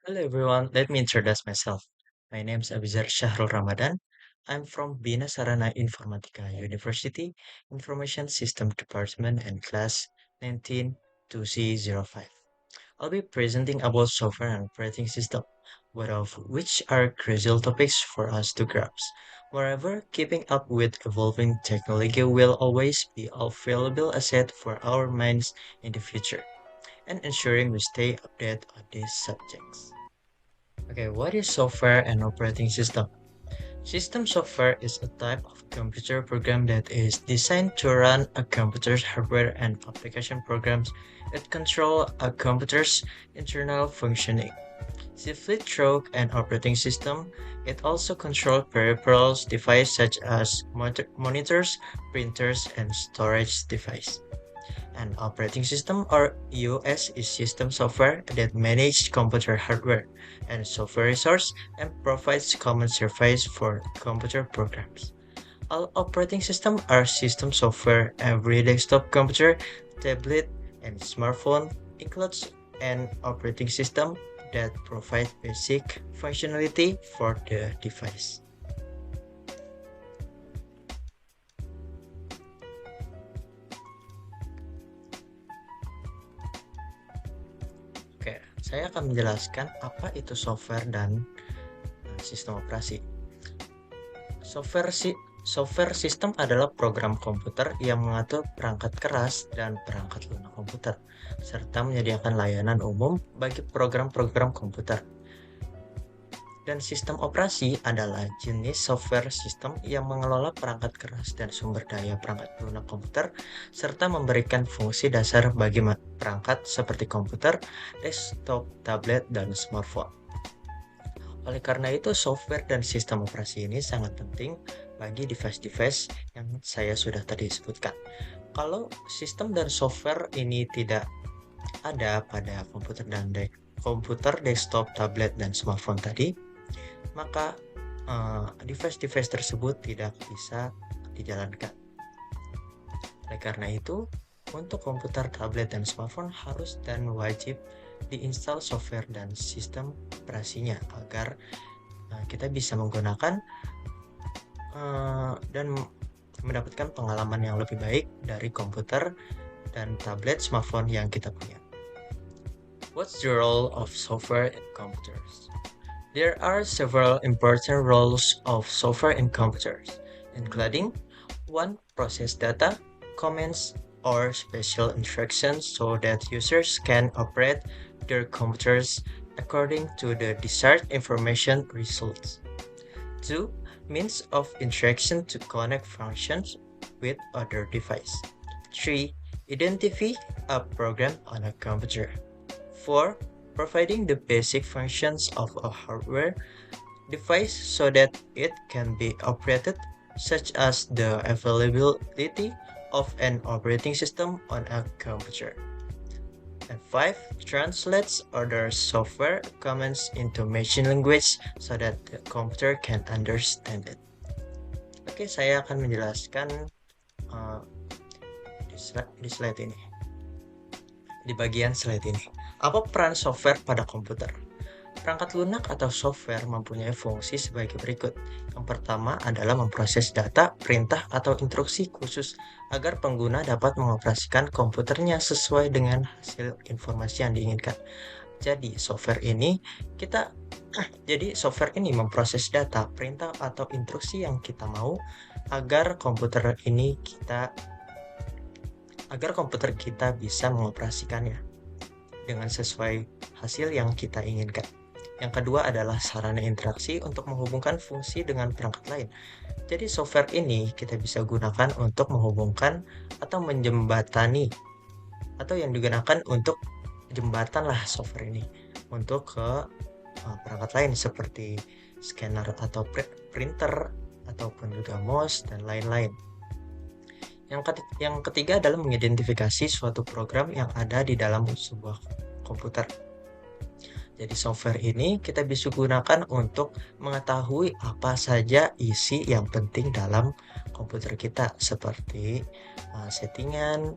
Hello everyone, let me introduce myself. My name is Abizar Shahrul Ramadan. I'm from Bina Sarana Informatika University, Information System Department and class 192C05. I'll be presenting about software and operating system, both of which are crucial topics for us to grasp. Moreover, keeping up with evolving technology will always be a valuable asset for our minds in the future, and ensuring we stay updated on these subjects. Okay, what is software and operating system? System software is a type of computer program that is designed to run a computer's hardware and application programs that control a computer's internal functioning. Simply through an operating system, it also controls peripherals devices such as monitors, printers, and storage devices. An operating system or OS is system software that manages computer hardware and software resource and provides common service for computer programs. All operating systems are system software. Every desktop computer, tablet, and smartphone includes an operating system that provides basic functionality for the device. Oke, saya akan menjelaskan apa itu software dan sistem operasi. Software si Software sistem adalah program komputer yang mengatur perangkat keras dan perangkat lunak komputer, serta menyediakan layanan umum bagi program-program komputer. Dan sistem operasi adalah jenis software sistem yang mengelola perangkat keras dan sumber daya perangkat lunak komputer, serta memberikan fungsi dasar bagi perangkat seperti komputer, desktop, tablet, dan smartphone. Oleh karena itu, software dan sistem operasi ini sangat penting bagi device-device yang saya sudah tadi sebutkan. Kalau sistem dan software ini tidak ada pada komputer, desktop, tablet, dan smartphone tadi, maka device-device tersebut tidak bisa dijalankan. Oleh karena itu, untuk komputer, tablet, dan smartphone harus dan wajib diinstal software dan sistem operasinya agar kita bisa menggunakan dan mendapatkan pengalaman yang lebih baik dari komputer dan tablet smartphone yang kita punya. What's the role of software in computers? There are several important roles of software in computers, including 1. Process data, commands, or special instructions so that users can operate their computers according to the desired information results. 2. Means of interaction to connect functions with other device. 3. Identify a program on a computer. 4. Providing the basic functions of a hardware device so that it can be operated, such as the availability of an operating system on a computer. And 5. Translates other software commands into machine language so that the computer can understand it. Oke, saya akan menjelaskan di slide ini. Di bagian slide ini. Apa peran software pada komputer? Perangkat lunak atau software mempunyai fungsi sebagai berikut. Yang pertama adalah memproses data, perintah, atau instruksi khusus agar pengguna dapat mengoperasikan komputernya sesuai dengan hasil informasi yang diinginkan. Jadi, software ini memproses data, perintah, atau instruksi yang kita mau agar komputer kita bisa mengoperasikannya dengan sesuai hasil yang kita inginkan. Yang kedua adalah sarana interaksi untuk menghubungkan fungsi dengan perangkat lain. Jadi software ini kita bisa gunakan untuk menghubungkan atau menjembatani, atau yang digunakan untuk jembatan lah software ini untuk ke perangkat lain seperti scanner atau printer ataupun juga mouse dan lain-lain. Yang ketiga adalah mengidentifikasi suatu program yang ada di dalam sebuah komputer. Jadi software ini kita bisa gunakan untuk mengetahui apa saja isi yang penting dalam komputer kita, seperti settingan.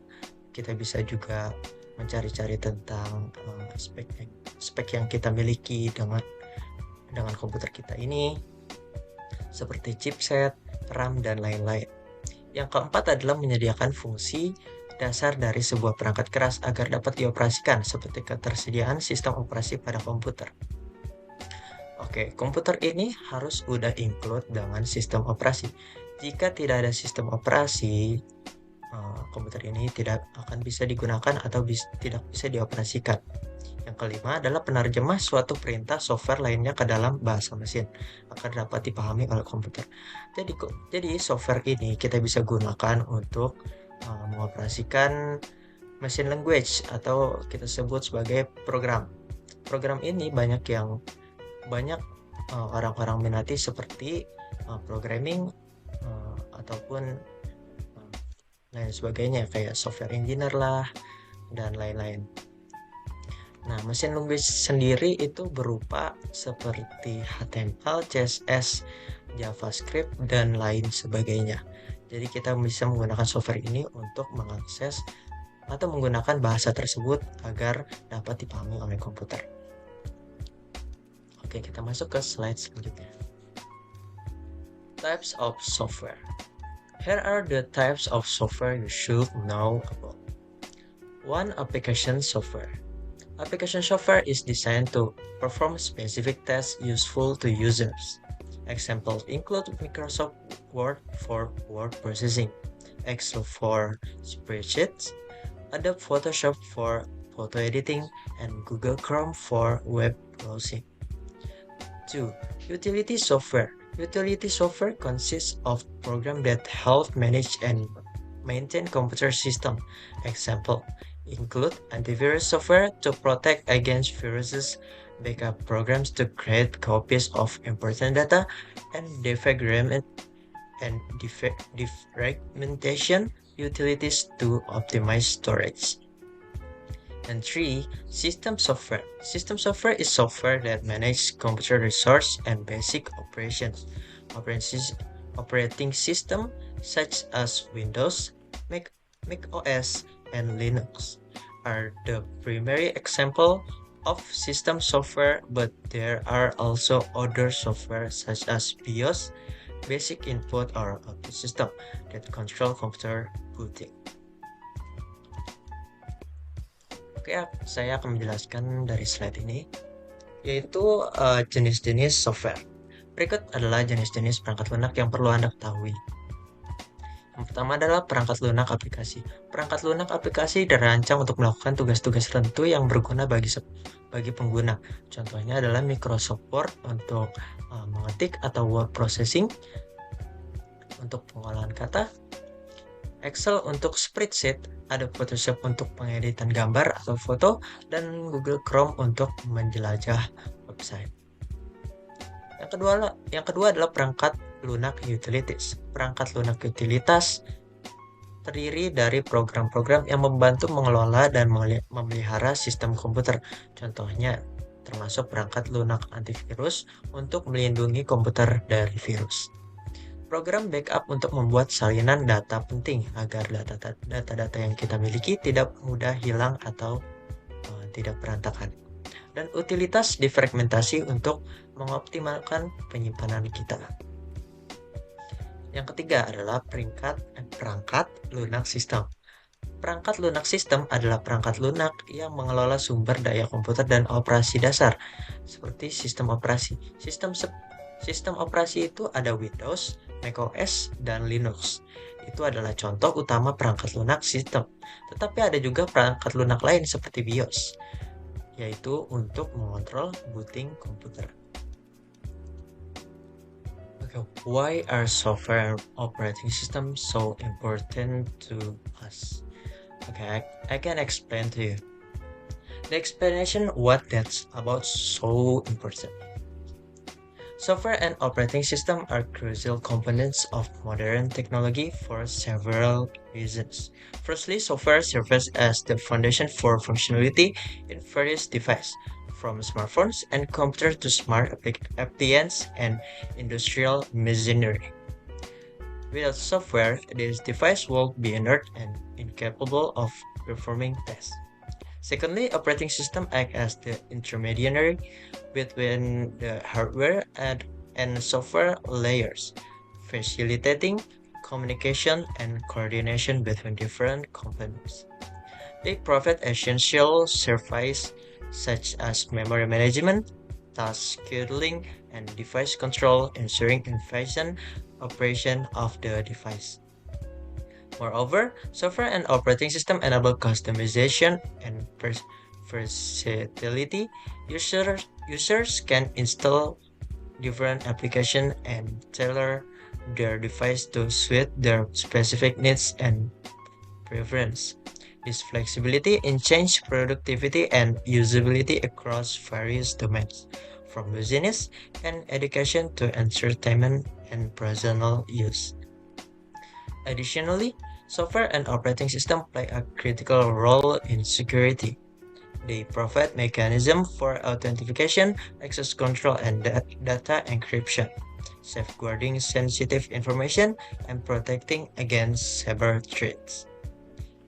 Kita bisa juga mencari-cari tentang spek yang kita miliki dengan komputer kita ini, seperti chipset, RAM, dan lain-lain. Yang keempat adalah menyediakan fungsi dasar dari sebuah perangkat keras agar dapat dioperasikan, seperti ketersediaan sistem operasi pada komputer. Oke, komputer ini harus udah include dengan sistem operasi. Jika tidak ada sistem operasi, komputer ini tidak akan bisa digunakan atau tidak bisa dioperasikan. Yang kelima adalah penerjemah suatu perintah software lainnya ke dalam bahasa mesin agar dapat dipahami oleh komputer. Jadi software ini kita bisa gunakan untuk mengoperasikan machine language atau kita sebut sebagai program. Program ini banyak orang-orang minati seperti programming ataupun lain sebagainya kayak software engineer lah dan lain-lain. Nah, mesin language sendiri itu berupa seperti HTML, CSS, JavaScript, dan lain sebagainya. Jadi kita bisa menggunakan software ini untuk mengakses atau menggunakan bahasa tersebut agar dapat dipahami oleh komputer. Oke, kita masuk ke slide selanjutnya. Types of software. Here are the types of software you should know about. 1. Application software. Application software is designed to perform specific tasks useful to users. Examples include Microsoft Word for word processing, Excel for spreadsheets, Adobe Photoshop for photo editing, and Google Chrome for web browsing. 2. Utility software. Utility software consists of programs that help manage and maintain computer system. Example include antivirus software to protect against viruses, backup programs to create copies of important data, and defragmentation utilities to optimize storage. And 3. System software. System software is software that manages computer resource and basic operations. Operating system such as Windows, Mac OS, and Linux are the primary example of system software, but there are also other software such as BIOS, basic input or output system, that control computer booting. Oke, saya akan menjelaskan dari slide ini, yaitu jenis-jenis software. Berikut adalah jenis-jenis perangkat lunak yang perlu Anda ketahui. Yang pertama adalah perangkat lunak aplikasi. Perangkat lunak aplikasi dirancang untuk melakukan tugas-tugas tertentu yang berguna bagi pengguna. Contohnya adalah Microsoft Word untuk mengetik atau word processing, untuk pengolahan kata, Excel untuk spreadsheet, Adobe Photoshop untuk pengeditan gambar atau foto, dan Google Chrome untuk menjelajah website. Yang kedua adalah perangkat lunak utilities. Perangkat lunak utilitas terdiri dari program-program yang membantu mengelola dan memelihara sistem komputer. Contohnya termasuk perangkat lunak antivirus untuk melindungi komputer dari virus. Program backup untuk membuat salinan data penting agar data-data yang kita miliki tidak mudah hilang atau tidak berantakan. Dan utilitas defragmentasi untuk mengoptimalkan penyimpanan kita. Yang ketiga adalah perangkat lunak sistem. Perangkat lunak sistem adalah perangkat lunak yang mengelola sumber daya komputer dan operasi dasar, seperti sistem operasi. Sistem operasi itu ada Windows, Mac OS, dan Linux. Itu adalah contoh utama perangkat lunak sistem. Tetapi ada juga perangkat lunak lain seperti BIOS, yaitu untuk mengontrol booting komputer. Okay, why are software operating systems so important to us? Okay, I can explain to you. The explanation what that's about so important. Software and operating system are crucial components of modern technology for several reasons. Firstly, software serves as the foundation for functionality in various devices, from smartphones and computers to smart appliances and industrial machinery. Without software, this device will be inert and incapable of performing tests. Secondly, operating system act as the intermediary between the hardware and software layers, facilitating communication and coordination between different components. They provide essential services such as memory management, task scheduling, and device control, ensuring efficient operation of the device. Moreover, software and operating system enable customization and versatility. Users can install different applications and tailor their device to suit their specific needs and preference. This flexibility enhances productivity and usability across various domains, from business and education to entertainment and personal use. Additionally, software and operating system play a critical role in security. They provide mechanisms for authentication, access control, and data encryption, safeguarding sensitive information and protecting against cyber threats.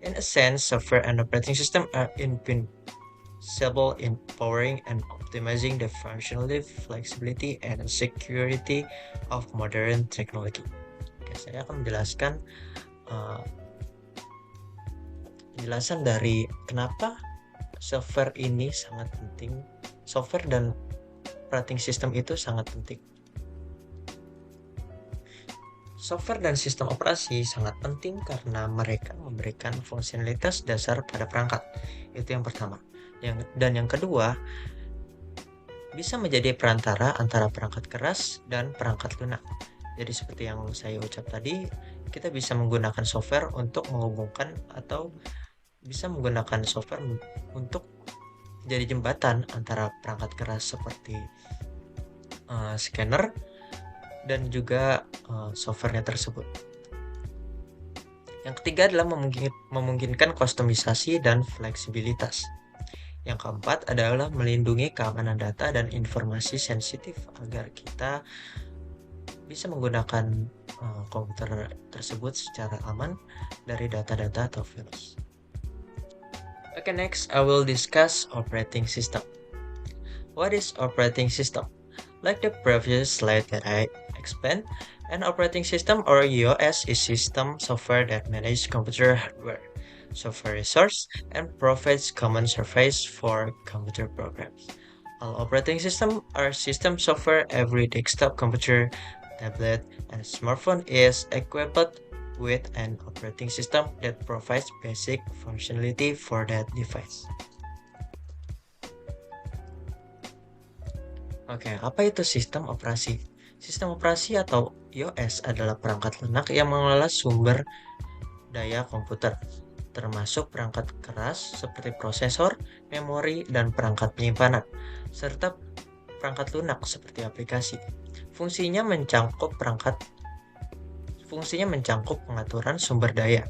In a sense, software and operating system are indispensable in powering and optimizing the functionality, flexibility, and security of modern technology. Oke, saya akan menjelaskan uh, penjelasan dari kenapa software ini sangat penting. Software dan operating system itu sangat penting. Software dan sistem operasi sangat penting karena mereka memberikan fungsionalitas dasar pada perangkat. Itu yang pertama. Dan yang kedua, bisa menjadi perantara antara perangkat keras dan perangkat lunak. Jadi seperti yang saya ucap tadi, kita bisa menggunakan software untuk menghubungkan atau bisa menggunakan software untuk jadi jembatan antara perangkat keras seperti scanner dan juga softwarenya tersebut. Yang ketiga adalah memungkinkan kustomisasi dan fleksibilitas. Yang keempat adalah melindungi keamanan data dan informasi sensitif agar kita bisa menggunakan komputer tersebut secara aman dari data-data atau virus. Okay, next I will discuss operating system. What is operating system? Like the previous slide that I explained, an operating system or OS is system software that manages computer hardware, software resource, and provides common service for computer programs. All operating systems are system software. Every desktop computer, tablet, and smartphone is equipped with an operating system that provides basic functionality for that device. Oke, apa itu sistem operasi? Sistem operasi atau OS adalah perangkat lunak yang mengelola sumber daya komputer, termasuk perangkat keras seperti prosesor, memori, dan perangkat penyimpanan, serta perangkat lunak seperti aplikasi. Fungsinya mencangkup pengaturan sumber daya,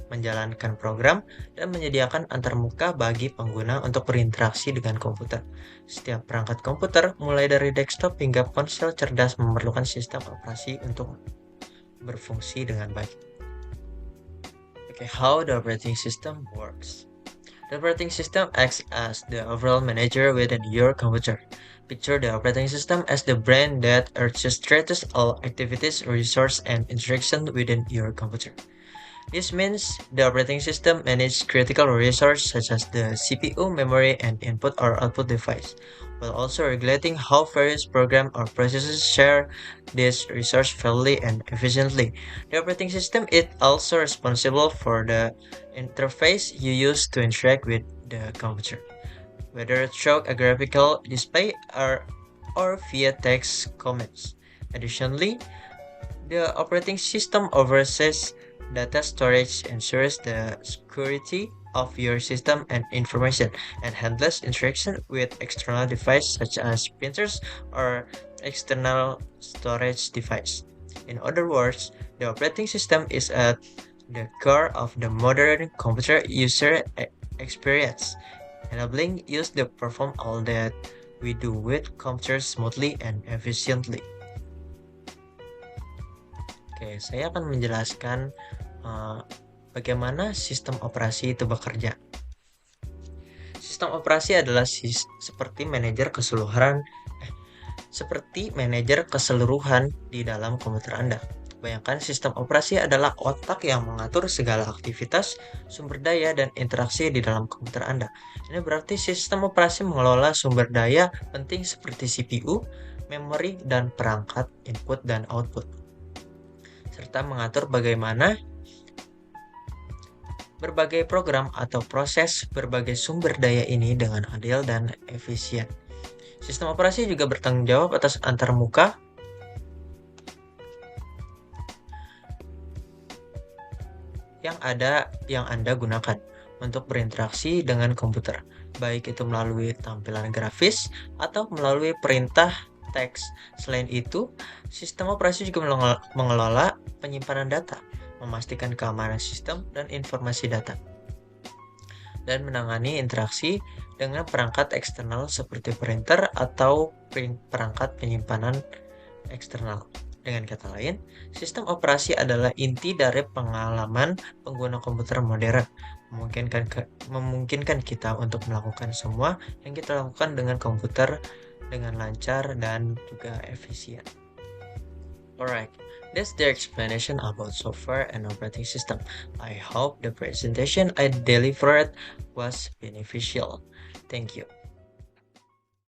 menjalankan program, dan menyediakan antarmuka bagi pengguna untuk berinteraksi dengan komputer. Setiap perangkat komputer, mulai dari desktop hingga ponsel cerdas, memerlukan sistem operasi untuk berfungsi dengan baik. Okay, how the operating system works. The operating system acts as the overall manager within your computer. Picture the operating system as the brain that orchestrates all activities, resources, and interactions within your computer. This means the operating system manages critical resources such as the CPU, memory, and input or output device, while also regulating how various programs or processes share this resource fairly and efficiently. The operating system is also responsible for the interface you use to interact with the computer, whether through a graphical display or via text comments. Additionally, the operating system oversees data storage, ensures the security of your system and information, and handles interaction with external devices such as printers or external storage device. In other words, the operating system is at the core of the modern computer user experience, enabling us to perform all that we do with computers smoothly and efficiently. Oke, saya akan menjelaskan bagaimana sistem operasi itu bekerja. Sistem operasi adalah seperti manajer keseluruhan di dalam komputer Anda. Bayangkan sistem operasi adalah otak yang mengatur segala aktivitas, sumber daya, dan interaksi di dalam komputer Anda. Ini berarti sistem operasi mengelola sumber daya penting seperti CPU, memori, dan perangkat input dan output, serta mengatur bagaimana berbagai program atau proses berbagai sumber daya ini dengan adil dan efisien. Sistem operasi juga bertanggung jawab atas antarmuka yang Anda gunakan untuk berinteraksi dengan komputer, baik itu melalui tampilan grafis atau melalui perintah teks. Selain itu, sistem operasi juga mengelola penyimpanan data, memastikan keamanan sistem dan informasi data, dan menangani interaksi dengan perangkat eksternal seperti printer atau perangkat penyimpanan eksternal. Dengan kata lain, sistem operasi adalah inti dari pengalaman pengguna komputer modern, memungkinkan kita untuk melakukan semua yang kita lakukan dengan komputer dengan lancar dan juga efisien. Alright, that's the explanation about software and operating system. I hope the presentation I delivered was beneficial. Thank you.